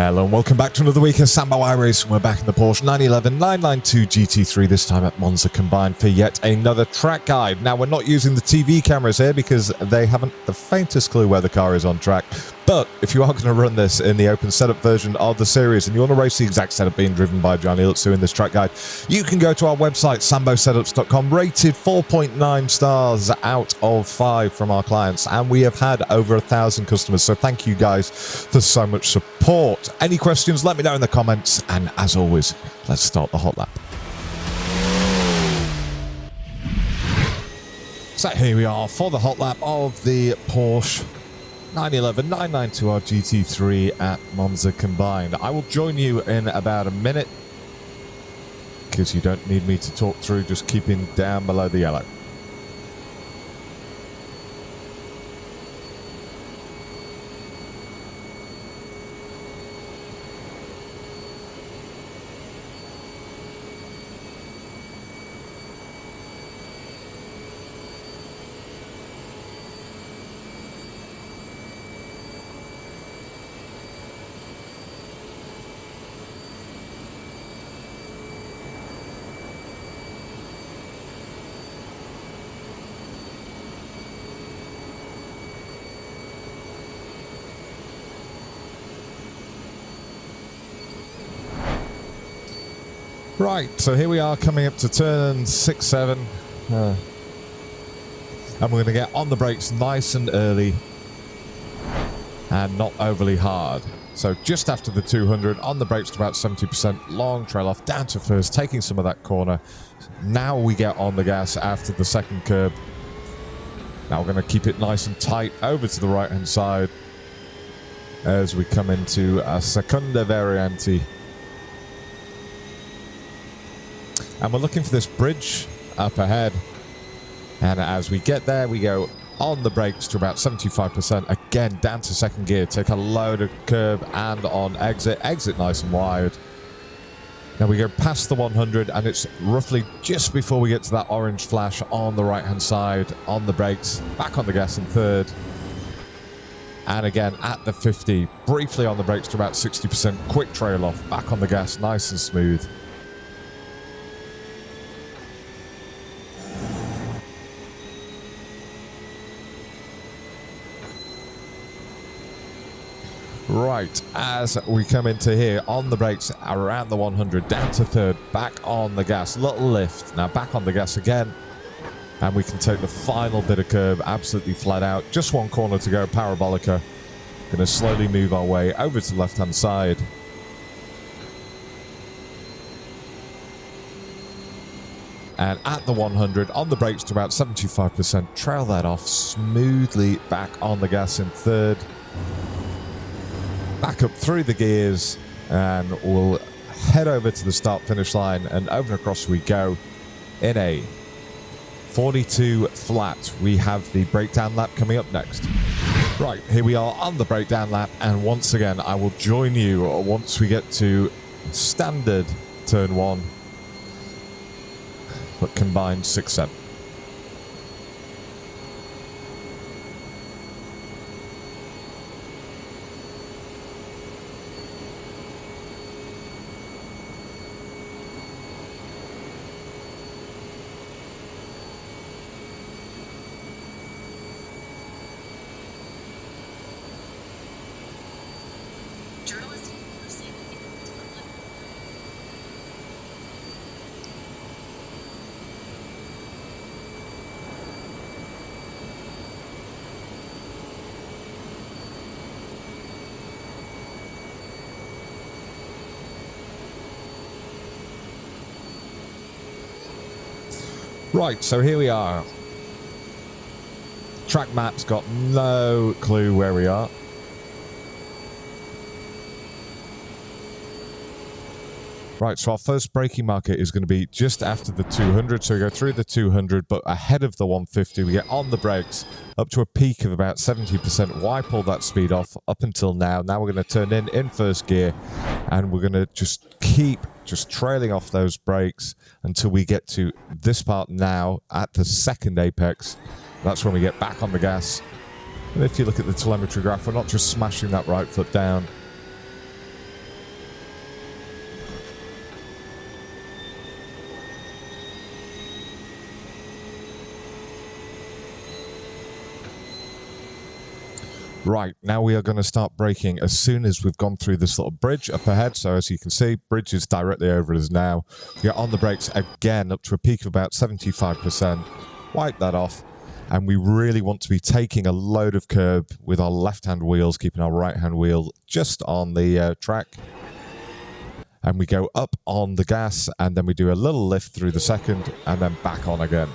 Hello and welcome back to another week of Sambo iRacing. We're back in the Porsche 911 992 GT3, this time at Monza combined for yet another track guide. Now, we're not using the TV cameras here because they haven't the faintest clue where the car is on track. But if you are going to run this in the open setup version of the series and you want to race the exact setup being driven by Gianni Lutzu in this track guide, you can go to our website, sambosetups.com, rated 4.9 stars out of 5 from our clients. And we have had over 1,000 customers. So thank you guys for so much support. Any questions, let me know in the comments. And as always, let's start the hot lap. So here we are for the hot lap of the Porsche 911 992 GT3 at Monza combined. I will join you in about a minute because you don't need me to talk through, just keeping down below the yellow. Right, so here we are coming up to turn 6, 7. And we're going to get on the brakes nice and early and not overly hard. So just after the 200, on the brakes to about 70%, long trail off, down to first, taking some of that corner. Now we get on the gas after the second curb. Now we're going to keep it nice and tight over to the right-hand side as we come into a Seconda Variante. And we're looking for this bridge up ahead. And as we get there, we go on the brakes to about 75%. Again, down to second gear. Take a load of curb and on exit. Exit nice and wide. Now we go past the 100 and it's roughly just before we get to that orange flash on the right-hand side. On the brakes, back on the gas in third. And again, at the 50, briefly on the brakes to about 60%. Quick trail off, back on the gas, nice and smooth. Right, as we come into here, on the brakes, around the 100, down to third, back on the gas, little lift, now back on the gas again, and we can take the final bit of curb absolutely flat out, just one corner to go, parabolica, going to slowly move our way over to the left-hand side. And at the 100, on the brakes to about 75%, trail that off smoothly, back on the gas in third. Back up through the gears and we'll head over to the start finish line and over and across we go in a 42 flat. We have the breakdown lap coming up next. Right, here we are on the breakdown lap, and once again I will join you once we get to standard turn 1 but combined 6, 7. Right, so here we are. Track map's got no clue where we are. Right, so our first braking marker is going to be just after the 200. So we go through the 200, but ahead of the 150. We get on the brakes up to a peak of about 70%. Why pull that speed off up until now? Now we're going to turn in first gear, and we're going to just keep trailing off those brakes until we get to this part now at the second apex. That's when we get back on the gas. And if you look at the telemetry graph, we're not just smashing that right foot down. Right, now we are going to start braking as soon as we've gone through this little bridge up ahead. So as you can see, bridge is directly over us now. We get on the brakes again up to a peak of about 75%. Wipe that off. And we really want to be taking a load of curb with our left-hand wheels, keeping our right-hand wheel just on the track. And we go up on the gas, and then we do a little lift through the second, and then back on again.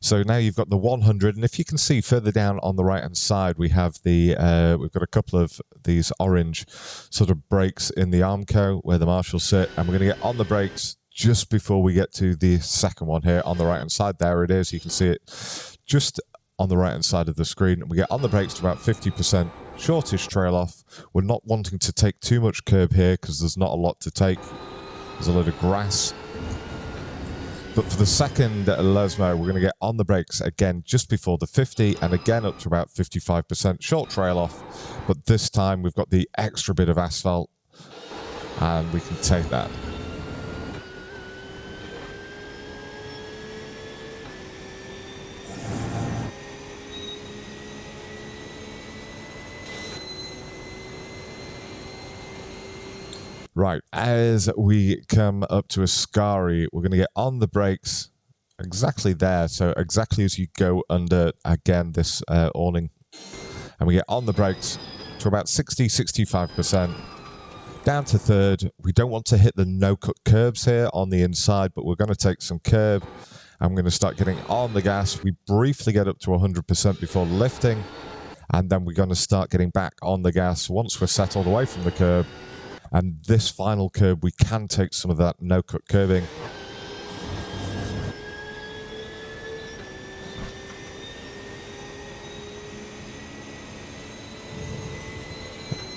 So now you've got the 100, and if you can see further down on the right-hand side, we have the we've got a couple of these orange sort of brakes in the Armco where the marshals sit, and we're going to get on the brakes just before we get to the second one here on the right-hand side. There it is. You can see it just on the right-hand side of the screen. And we get on the brakes to about 50%, shortish trail off. We're not wanting to take too much curb here because there's not a lot to take. There's a load of grass. But for the second Lesmo, we're going to get on the brakes again just before the 50 and again up to about 55%, short trail off. But this time we've got the extra bit of asphalt and we can take that. Right, as we come up to Ascari, we're going to get on the brakes exactly there. So exactly as you go under, again, this awning. And we get on the brakes to about 60-65%. Down to third. We don't want to hit the no-cut curbs here on the inside, but we're going to take some curb. I'm going to start getting on the gas. We briefly get up to 100% before lifting. And then we're going to start getting back on the gas once we're settled away from the curb. And this final curb, we can take some of that no-cut curbing.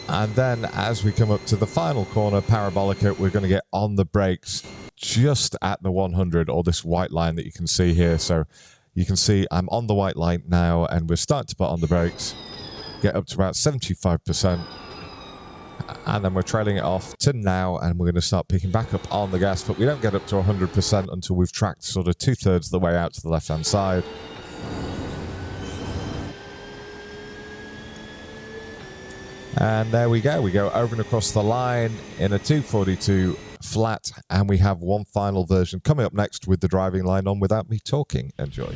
And then as we come up to the final corner, Parabolica, we're going to get on the brakes just at the 100, or this white line that you can see here. So you can see I'm on the white line now, and we're starting to put on the brakes, get up to about 75%. And then we're trailing it off to now, and we're going to start picking back up on the gas, but we don't get up to 100% until we've tracked sort of 2/3 of the way out to the left-hand side. And there we go. We go over and across the line in a 242 flat, and we have one final version coming up next with the driving line on without me talking. Enjoy.